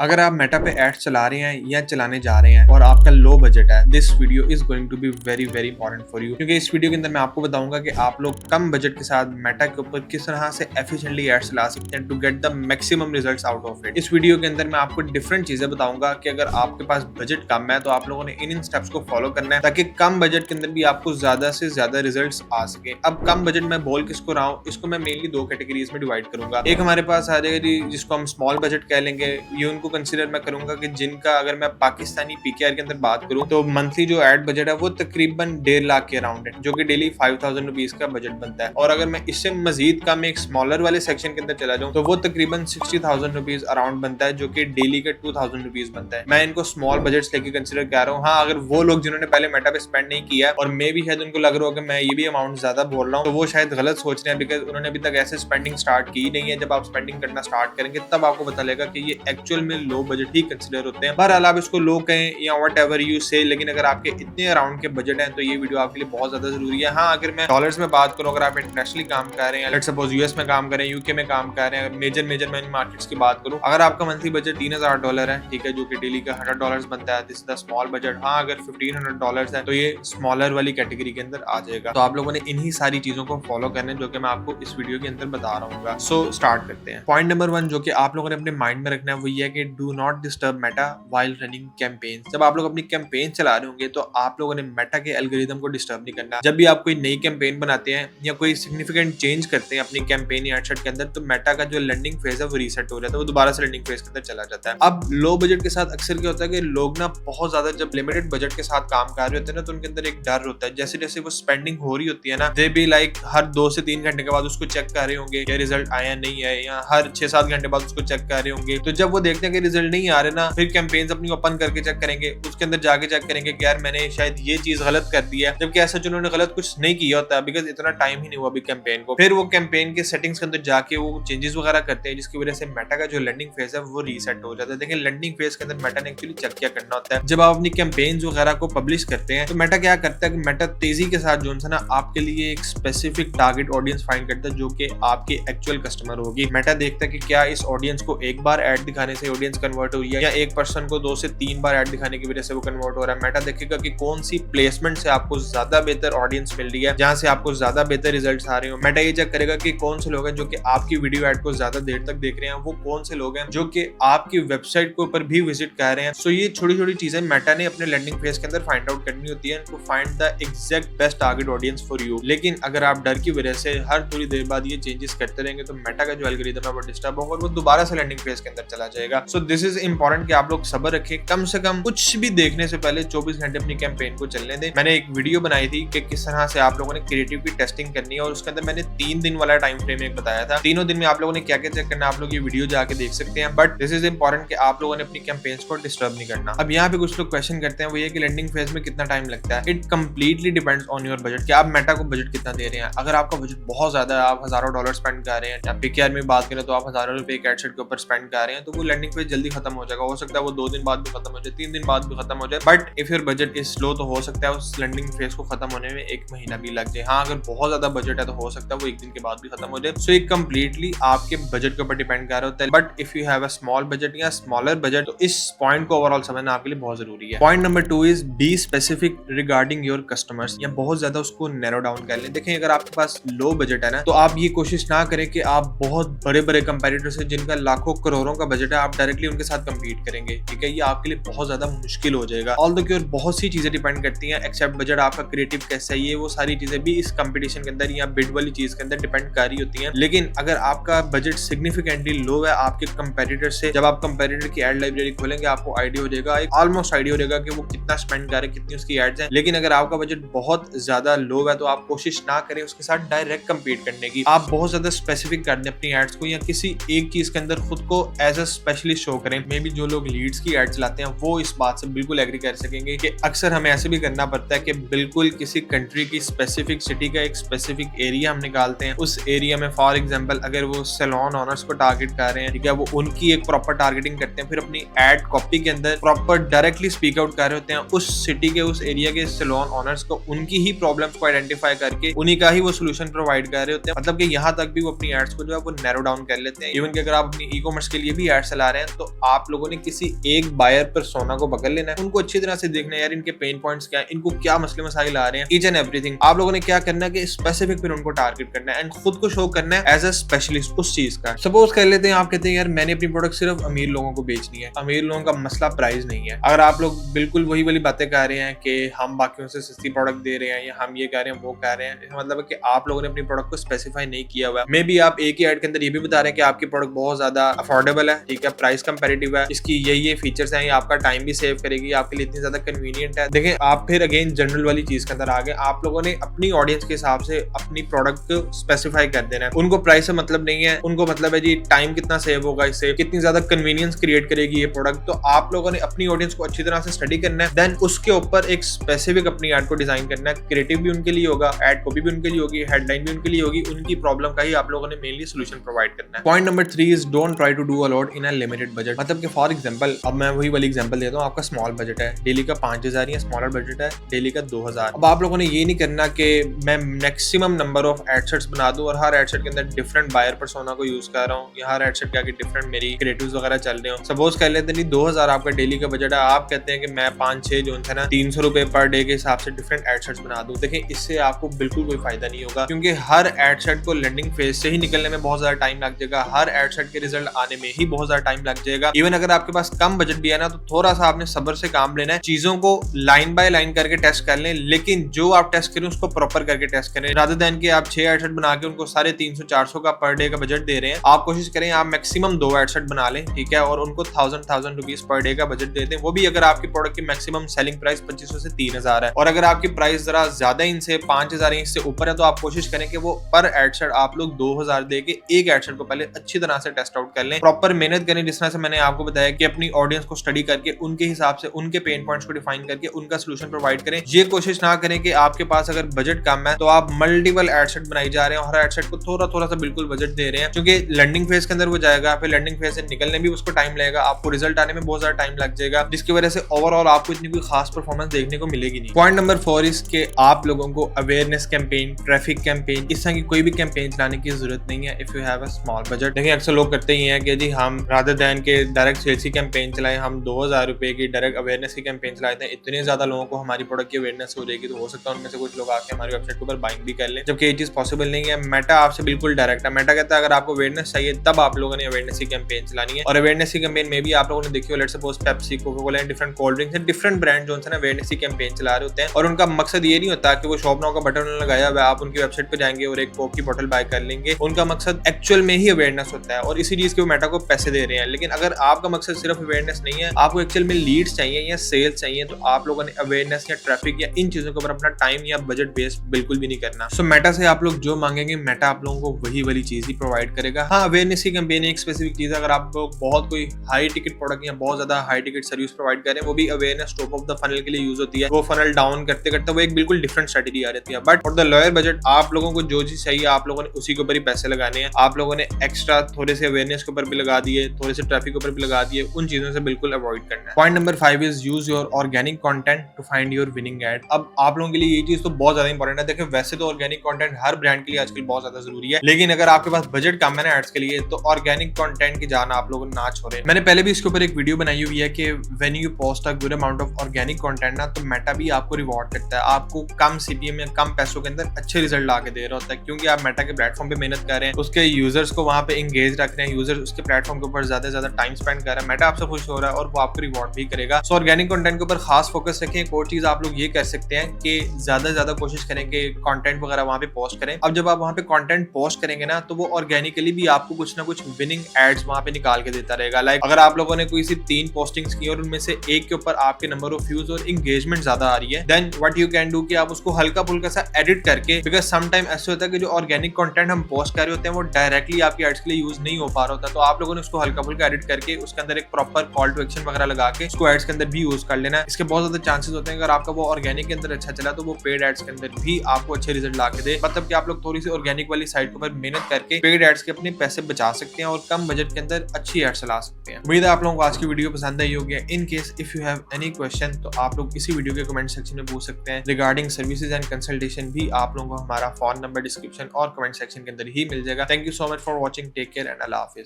अगर आप मेटा पे एड्स चला रहे हैं या चलाने जा रहे हैं और आपका लो बजट है, this video is going to be very very important for you, क्योंकि इस वीडियो के अंदर मैं आपको बताऊंगा कि आप लोग कम बजट के साथ मेटा के ऊपर किस तरह से एफिशिएंटली एड्स चला सकते हैं to get the maximum results out of it. इस वीडियो के अंदर मैं आपको डिफरेंट चीजें बताऊंगा कि अगर आपके पास बजट कम है तो आप लोगों ने इन स्टेप्स को फॉलो करना है ताकि कम बजट के अंदर भी आपको ज्यादा से ज्यादा रिजल्ट्स आ सके। अब कम बजट में बोल किसको रहा हूँ, इसको मैं मेनली दो कैटेगरीज में डिवाइड करूंगा। एक हमारे पास आ जाएगा जी जिसको हम स्मॉल बजट कह लेंगे, ये उनको कंसिडर मैं करूंगा कि जिनका, अगर मैं पाकिस्तानी पीकेआर के अंदर बात करूं तो मंथली जो एड बजट है वो तकरीबन 1.5 लाख के अराउंड है, जो कि डेली 5000 रुपीज का बजट बनता है। और अगर मैं इससे मजीद कम एक स्मॉलर वाले सेक्शन के अंदर चला जाऊं तो वो तकरीबन 60,000 रुपीज अराउंड बनता है, जो कि डेली का 2000 रुपीज बनता है। मैं इनको स्मॉल बजट लेके कंसिडर कर रहा हूँ। हाँ, अगर वो लोग जिन्होंने पहले मेटा पे स्पेंड नहीं किया और मे भी शायद उनको लग रहा हो कि मैं ये भी अमाउंट ज्यादा बोल रहा हूँ, तो वो शायद गलत सोच रहे हैं, बिकॉज उन्होंने अभी तक ऐसे स्पेंडिंग स्टार्ट की नहीं है। जब आप स्पेंडिंग करना स्टार्ट करेंगे तब आपको पता लगेगा कि ये एक्चुअल में लो बजट ही कंसिडर होते हैं। बहरहाल आप इसको लो कहें या वट एवर यू से, लेकिन अगर आपके इतने अराउंड के बजट हैं तो ये वीडियो आपके लिए बहुत ज्यादा जरूरी है। हाँ, अगर मैं डॉलर्स में बात करूँ, अगर आप इंटरनेशनली काम कर रहे हैं, लेट्स सपोज यूएस में काम कर रहे हैं, यूके में काम कर रहे हैं, मेजर मैं मार्केट्स की बात करूँ, अगर आपका मंथली बजट $3000 है, ठीक है, जो कि डेली का $100 बनता है, this is the small budget. हाँ, अगर $1500 है तो ये स्मॉलर वाली कैटेगरी के अंदर आ जाएगा। तो आप लोगों ने इन्हीं सारी चीजों को फॉलो करने जो कि मैं आपको इस वीडियो के अंदर बता रहा हूँ। सो स्टार्ट करते हैं। पॉइंट नंबर 1 जो कि आप लोगों ने अपने माइंड में रखना है वो ये है कि do not disturb Meta while running campaign. जब आप लोग अपनी कैंपेन चला रहे होंगे तो आप लोगों ने मेटा के एल्गोरिदम को डिस्टर्ब नहीं करना। जब भी आप कोई नई कैंपेन बनाते हैं या कोई सिग्निफिकेंट चेंज करते हैं अपनी कैंपेन या एडसेट के अंदर, तो मेटा का जो लैंडिंग फेज है वो रीसेट हो जाता है, वो दोबारा से लैंडिंग फेज के अंदर चला जाता है। अब लो बजट के साथ अक्सर क्या होता है कि लोग ना बहुत ज्यादा जब लिमिटेड बजट के साथ काम कर रहे होते हैं ना, तो उनके अंदर एक डर होता है, जैसे जैसे वो स्पेंडिंग हो रही होती है ना, दे बी लाइक हर 2 से 3 घंटे के बाद उसको चेक कर रहे होंगे या रिजल्ट आया नहीं है, या हर 6-7 घंटे बाद उसको चेक कर रहे होंगे। तो जब वो देखते हैं कि रिजल्ट नहीं आ रहे ना, फिर कैंपेन्स अपनी ओपन करके चेक करेंगे, उसके अंदर जाके चेक करेंगे कि यार मैंने शायद ये चीज गलत कर दी है, जबकि ऐसा उन्होंने गलत कुछ नहीं किया होता, बिकॉज इतना टाइम ही नहीं हुआ अभी कैंपेन को। फिर वो कैंपेन के सेटिंग्स के अंदर जाके वो चेंजेस वगैरह करते हैं, जिसकी वजह से मेटा का जो लैंडिंग फेज है वो रीसेट हो जाता है। देखिए, लैंडिंग फेज के अंदर मेटा ने एक्चुअली चेक क्या करना होता है, जब आप अपनी कैंपेन्स वगैरह को पब्लिश करते हैं तो मेटा क्या करता है कि मेटा तेजी के साथ जो है ना आपके लिए एक स्पेसिफिक टारगेट ऑडियंस फाइंड करता है, जो कि आपके एक्चुअल कस्टमर होगी। मेटा देखता है कि क्या इस ऑडियंस को एक बार एड दिखाने से ऑडियंस कन्वर्ट हुई है, या एक पर्सन को 2 से 3 बार एड दिखाने की वजह से वो कन्वर्ट हो रहा है। मेटा देखेगा कि कौन सी प्लेसमेंट से आपको ज्यादा बेहतर ऑडियंस मिल रही है, जहां से आपको ज्यादा बेहतर रिजल्ट्स आ रहे हो। मेटा ये चेक करेगा कि कौन से लोग हैं जो कि आपकी वीडियो एड को ज्यादा देर तक देख रहे हैं, वो कौन से लोग हैं जो कि आपकी वेबसाइट के ऊपर भी विजिट कर रहे हैं। सो ये छोटी छोटी चीजें मेटा ने अपने लैंडिंग फेज के अंदर फाइंड आउट करनी होती है to find the exact best target audience for you. लेकिन अगर आप डर की वजह से हर थोड़ी देर बाद ये चेंजेस करते रहेंगे तो मेटा का जो एल्गोरिदम है वो डिस्टर्ब होगा और वो दोबारा से लैंडिंग फेज के अंदर चला जाएगा। सो दिस इज इंपॉर्टेंट कि आप लोग सब्र रखें, कम से कम कुछ भी देखने से पहले 24 घंटे अपनी कैंपेन को चलने दें। मैंने एक वीडियो बनाई थी कि किस तरह से आप लोगों ने क्रिएटिव की टेस्टिंग करनी है, और उसके अंदर मैंने 3 दिन वाला टाइम फ्रेम एक बताया था। तीनों दिन में आप लोगों ने क्या क्या चेक करना है, आप लोग ये वीडियो जाके देख सकते हैं। बट दिस इज इंपॉर्टेंट कि आप लोगों ने अपनी कैंपेन्स को डिस्टर्ब नहीं करना। अब यहाँ पे कुछ लोग क्वेश्चन करते हैं, वो ये कि लैंडिंग फेज में कितना टाइम लगता है। It completely depends on your budget कि आप मेटा को बजट कितना दे रहे हैं। अगर आपका बजट बहुत ज्यादा है, आप हजारों डॉलर स्पेंड कर रहे हैं, या पीकेआर में बात करें तो आप हजारों रुपए एक एडसेट के ऊपर स्पेंड कर रहे हैं, तो वो लैंडिंग फेज जल्दी खत्म हो जाएगा। हो सकता है वो 2 दिन बाद भी खत्म हो जाए, 3 दिन बाद भी खत्म हो जाए। But if your budget is low तो हो सकता है उस लैंडिंग फेज को खत्म होने में 1 महीना भी लग जाए। हाँ, अगर बहुत ज्यादा बजट है तो हो सकता है वो 1 दिन के बाद भी खत्म हो जाए। सो ये कंप्लीटली आपके बजट के ऊपर डिपेंड कर रहा होता है। But if you have a small budget या स्मॉलर बजट, तो इस पॉइंट को ओवरऑल समझना आपके लिए बहुत जरूरी है। Point number 2 is be specific regarding your customers, या बहुत ज्यादा उसको नैरो डाउन कर लें। देखें, अगर आपके पास लो बजट है ना, तो आप ये कोशिश ना करें कि आप बहुत बड़े बड़े कंपेटिटर से जिनका लाखों करोड़ों का बजट है आप डायरेक्टली उनके साथ कंपीट करेंगे। ठीक है, ये आपके लिए बहुत ज्यादा मुश्किल हो जाएगा। ऑल्दो कि और बहुत सी चीजें डिपेंड करती हैं एक्सेप्ट बजट, आपका क्रिएटिव कैसा है, ये वो सारी चीजें भी इस कंपटीशन के अंदर या बिड वाली चीज के अंदर डिपेंड कर रही होती हैं। लेकिन अगर आपका बजट सिग्निफिकेंटली लो है आपके कंपेटिटर से, जब आप कंपेटिटर की एड लाइब्रेरी खोलेंगे आपको आइडिया हो जाएगा, एक ऑलमोस्ट आइडिया हो जाएगा कि वो कितना स्पेंड कर रहे हैं, कितनी उसकी एड्स हैं। लेकिन अगर आपका बजट बहुत ज्यादा लो है तो आप कोशिश ना करें उसके साथ डायरेक्ट कंपीट करने की। आप बहुत ज्यादा स्पेसिफिक कर दें अपनी एड्स को, या किसी एक चीज के अंदर खुद को एज अ स्पेशलिस्ट शो करें। मे बी जो लोग लीड्स की एड चलाते हैं वो इस बात से बिल्कुल एग्री कर सकेंगे कि अक्सर हमें ऐसे भी करना पड़ता है कि बिल्कुल किसी कंट्री की स्पेसिफिक सिटी का एक स्पेसिफिक एरिया हम निकालते हैं। उस एरिया में फॉर एग्जांपल अगर वो सैलून ओनर्स को टारगेट कर रहे हैं, ठीक है, वो उनकी एक प्रॉपर टारगेटिंग करते हैं, फिर अपनी एड कॉपी के अंदर प्रॉपर डायरेक्टली स्पीक आउट कर रहे होते हैं उस सिटी के, उस एरिया के सैलून ओनर्स को, उनकी ही प्रॉब्लम्स को आइडेंटिफाई करके उन्हीं का ही वो सोल्यूशन प्रोवाइड कर रहे होते हैं। मतलब कि यहाँ तक भी वो अपनी एड्स को जो है वो नैरो डाउन कर लेते हैं। इवन कि अगर आप अपनी ई कॉमर्स के लिए भी एड्स चला रहे हैं हैं तो आप लोगों ने किसी एक बायर पर्सोना को पकड़ लेना है, उनको अच्छी तरह से देखना है यार इनके पेन पॉइंट्स क्या है, इनको क्या मसले मसाइल आ रहे हैं, ईच एंड एवरीथिंग। आप लोगों ने क्या करना है कि स्पेसिफिक फिर उनको टारगेट करना है एंड खुद को शो करना है एज अ स्पेशलिस्ट उस चीज का। सपोज कर लेते हैं आप कहते हैं यार मैंने अपनी प्रोडक्ट सिर्फ अमीर लोगों को बेचनी है, अमीर लोगों का मसला प्राइस नहीं है। अगर आप लोग बिल्कुल वही वाली बातें कर रहे हैं कि हम बाकियों से सस्ती प्रोडक्ट दे रहे हैं या हम ये कह रहे हैं वो कह रहे हैं, इसका मतलब है कि आप लोगों ने अपनी प्रोडक्ट को स्पेसिफाई नहीं किया हुआ है। मे बी आप एक ही एड के अंदर ये भी बता रहे हैं कि आपकी प्रोडक्ट बहुत ज्यादा अफोर्डेबल है, ठीक है, प्राइस कंपैरेटिव है, इसकी ये फीचर्स हैं, ये आपका टाइम भी सेव करेगी, आपके लिए इतनी ज्यादा कन्वीनियंट है। देखें आप फिर अगेन जनरल वाली चीज के अंदर आ गए। आप लोगों ने अपनी ऑडियंस के हिसाब से अपनी प्रोडक्ट को स्पेसिफाई कर देना है। उनको प्राइस से मतलब नहीं है, उनको मतलब है जी टाइम कितना सेव होगा, इससे कितनी ज्यादा कन्वीनियंस क्रिएट करेगी ये प्रोडक्ट। तो आप लोगों ने अपनी ऑडियंस को अच्छी तरह से स्टडी करना है, देन उसके ऊपर एक स्पेसिफिक अपनी एड को डिजाइन करना है। क्रिएटिव भी उनके लिए होगा, एड कॉपी भी उनके लिए होगी, हेडलाइन भी उनके लिए होगी, उनकी प्रॉब्लम का ही आप लोगों ने मेनली सोल्यूशन प्रोवाइड करना है। Point number 3 is don't try to do a lot in a limited budget. मतलब कि फॉर एग्जांपल अब मैं वही वाली एग्जांपल देता हूं, आपका स्मॉल बजट है, डेली का 5000 या स्मॉलर बजट है डेली का 2000। अब आप लोगों ने ये नहीं करना कि मैं मैक्सिमम नंबर ऑफ एडसेट्स बना दूं और हर एडसेट के अंदर डिफरेंट बायर पर्सोना को यूज कर रहा हूं या हर एडसेट के आगे डिफरेंट मेरी क्रिएटिव्स वगैरह चल रहे हो। सपोज कर लेते हैं 2000 आपका डेली का बजट है, आप कहते हैं कि मैं 5-6 जो है ना 300 रुपए पर डे के हिसाब से डिफरेंट एडसेट्स बना दूं। देखिए इससे आपको बिल्कुल कोई फायदा नहीं होगा, क्योंकि हर एडसेट को लैंडिंग फेज से ही निकलने में बहुत ज्यादा टाइम लग जाएगा, हर एडसेट के रिजल्ट आने में ही बहुत ज्यादा टाइम लग जाएगा। इवन अगर आपके पास कम बजट भी है ना तो थोड़ा सा आपने सब्र से काम लेना है, चीजों को लाइन बाय लाइन करके टेस्ट कर लें, लेकिन जो आप टेस्ट करें उसको प्रॉपर करके टेस्ट करें। रादर देन कि आप 6 एडसेट बना के उनको 350-400 का पर डे का बजट दे रहे हैं, आप कोशिश करें आप मैक्सिमम 2 एडसेट बना लें, ठीक है, और उनको 1000 रुपीज पर डे का बजट देते हैं। वो भी अगर आपकी प्रोडक्ट की मैक्सिमम सेलिंग प्राइस 2500 से 3000 है और अगर आपकी प्राइस जरा ज्यादा इनसे 5000 इससे ऊपर है तो आप कोशिश करें कि वो पर एडसेट आप लोग 2000 दे के एक एडसेट को पहले अच्छी तरह से टेस्ट आउट कर लें, प्रॉपर मेहनत करें। जिस तरह से मैंने आपको बताया कि अपनी ऑडियंस को स्टडी करके उनके हिसाब से उनके पेन पॉइंट्स को डिफाइन करके उनका सोल्यूशन प्रोवाइड करें। ये कोशिश ना करें कि आपके पास अगर बजट कम है तो आप मल्टीपल एडसेट बनाई जा रहे हैं और हर एडसेट को थोड़ा थोड़ा सा बिल्कुल बजट दे रहे हैं, क्योंकि लैंडिंग फेज के अंदर वो जाएगा, फिर लैंडिंग फेज से निकलने भी उसको टाइम लगेगा, आपको रिजल्ट आने में बहुत ज्यादा टाइम लग जाएगा, जिसकी वजह से ओवरऑल आपको इतनी कोई खास परफॉर्मेंस देखने को मिलेगी नहीं। पॉइंट नंबर 4 इस के आप लोगों को अवेयरनेस कैंपेन, ट्रैफिक कैंपेन, इस तरह की कोई भी कैंपेन चलाने की जरूरत नहीं है if you have a small budget. देखिए अक्सर लोग करते ही हैं कि जी हम रादर देन के डायरेक्ट सेल्स की कैंपेन चलाएं, हम 2000 रुपए की डायरेक्ट अवेयरनेस की कैंपेन चलाते हैं, इतने ज्यादा लोगों को हमारी प्रोडक्ट की अवेयरनेस हो जाएगी तो हो सकता है उनमें से कुछ लोग आके हमारी वेबसाइट के ऊपर बाइंग भी कर लें, जबकि ये चीज पॉसिबल नहीं है। मेटा आपसे बिल्कुल डायरेक्ट है, मेटा कहता है अगर आपको अवेयरनेस चाहिए तब आप लोगों ने अवेयरनेस की कैंपेन चलानी है। और अवेयरनेस की कैंपेन में भी आप लोगों ने देखी हो, let's suppose Pepsi, Coca Cola and different cold drinks and different brand जो है ना अवेयरनेस की कैंपेन चला रहे होते हैं, और उनका मकसद ये नहीं होता कि वो शॉप नाउ का बटन लगाया हुआ है, आप उनकी वेबसाइट पर जाएंगे और एक कोक की बोतल बाय कर लेंगे। उनका मकसद एक्चुअल में ही अवेयरनेस होता है और इसी चीज के वो मेटा को पैसे दे रहे हैं। लेकिन अगर आपका मकसद सिर्फ अवेयरनेस नहीं है, आपको एक्चुअल में लीड्स चाहिए या सेल्स चाहिए, तो आप लोगों ने अवेयरनेस या ट्रैफिक या इन चीजों के ऊपर अपना टाइम या बजट बेस बिल्कुल भी नहीं करना। सो मेटा से आप लोग जो मांगेंगे मेटा आप लोगों को वही वाली चीज ही प्रोवाइड करेगा। हाँ, अवेयरनेस की कैंपेन एक स्पेसिफिक चीज है, अगर आप लोग बहुत कोई हाई टिकट प्रोडक्ट या बहुत ज्यादा हाई टिकट सर्विस प्रोवाइड करें, वो भी awareness top of the funnel के लिए यूज होती है। वो फनल डाउन करते करते वो एक बिल्कुल डिफरेंट स्ट्रेटेजी आ जाती है। But for the lower budget आप लोगों को जो चीज चाहिए आप लोगों ने उसी के ऊपर ही पैसे लगाने हैं। आप लोगों ने एक्स्ट्रा थोड़े से अवेयरनेस के ऊपर भी लगा दिए, थोड़े से ट्रैफिक के ऊपर भी लगा दिए, उन चीजों से बिल्कुल अवॉइड करना है। Point number 5 is use your organic content to find your winning ad. अब आप लोगों के लिए ये चीज तो बहुत ज्यादा इंपॉर्टेंट है। देखिए वैसे तो ऑर्गेनिक कंटेंट हर ब्रांड के लिए आजकल बहुत ज्यादा जरूरी है, लेकिन अगर आपके पास बजट कम है ना एड्स के लिए, तो ऑर्गेनिक कंटेंट की जान आप लोग ना छोड़ें। मैंने पहले भी इसके ऊपर एक वीडियो बनाई हुई है कि when you post a good amount of organic content ना, तो मेटा भी आपको रिवॉर्ड करता है, आपको कम सीपीएम या कम पैसों के अंदर अच्छे रिजल्ट ला के दे रहा होता है, क्योंकि आप मेटा के प्लेटफॉर्म पे मेहनत कर रहे हैं, उसके यूजर्स को वहां पे एंगेज रख रहे हैं, यूजर उसके प्लेटफॉर्म के ऊपर ज्यादा से ज्यादा टाइम स्पेंड कर रहा है, मेटा आपसे खुश हो रहा है और वो आपको रिवॉर्ड भी करेगा। सो ऑर्गेनिक कंटेंट के ऊपर खास फोकस रखें। एक और चीज आप लोग ये कर सकते हैं कि ज्यादा से ज्यादा कोशिश करें कि कंटेंट वगैरह वहां पे पोस्ट करें। अब जब आप वहां पे कंटेंट पोस्ट करेंगे ना, तो वो ऑर्गेनिकली भी आपको कुछ ना कुछ विनिंग एड्स वहां पे निकाल के देता रहेगा। लाइक अगर आप लोगों ने कोई सी 3 पोस्टिंग्स की और उनमें से एक के ऊपर आपके नंबर ऑफ व्यूज और एंगेजमेंट ज्यादा आ रही है, then what you can do कि आप उसको हल्का फुल्का सा एडिट करके, बिकॉज सम टाइम ऐसे होता है कि जो ऑर्गेनिक कंटेंट हम पोस्ट कर रहे होते हैं वो डायरेक्टली आपकी एड्स के लिए यूज नहीं हो पा रहा होता, तो आप लोगों ने उसको हल्का फुल्का एडिट करके उसके अंदर एक प्रॉपर कॉल टू एक्शन वगैरह लगा के उसको एड्स के अंदर भी यूज कर लेना है। इसके बहुत ज्यादा चांसेस होते हैं अगर आपका वो ऑर्गेनिक के अंदर अच्छा चला तो वो पेड एड्स के अंदर भी आपको अच्छे रिजल्ट ला के दे। मतलब कि आप लोग थोड़ी सी ऑर्गेनिक वाली साइट के ऊपर मेहनत करके पेड एड्स के अपने पैसे बचा सकते हैं और कम बजट के अंदर अच्छी एड्स चला सकते हैं। उम्मीद है आप लोगों को आज की वीडियो पसंद आई होगी। In case if you have any question तो आप लोग इसी वीडियो के कमेंट सेक्शन में पूछ सकते हैं। रिगार्डिंग सर्विसेज एंड कंसल्टेशन भी आप लोगों को हमारा फोन नंबर डिस्क्रिप्शन और कमेंट सेक्शन के अंदर ही मिल जाएगा। Thank you so much for watching, take care and अल्लाह हाफिज।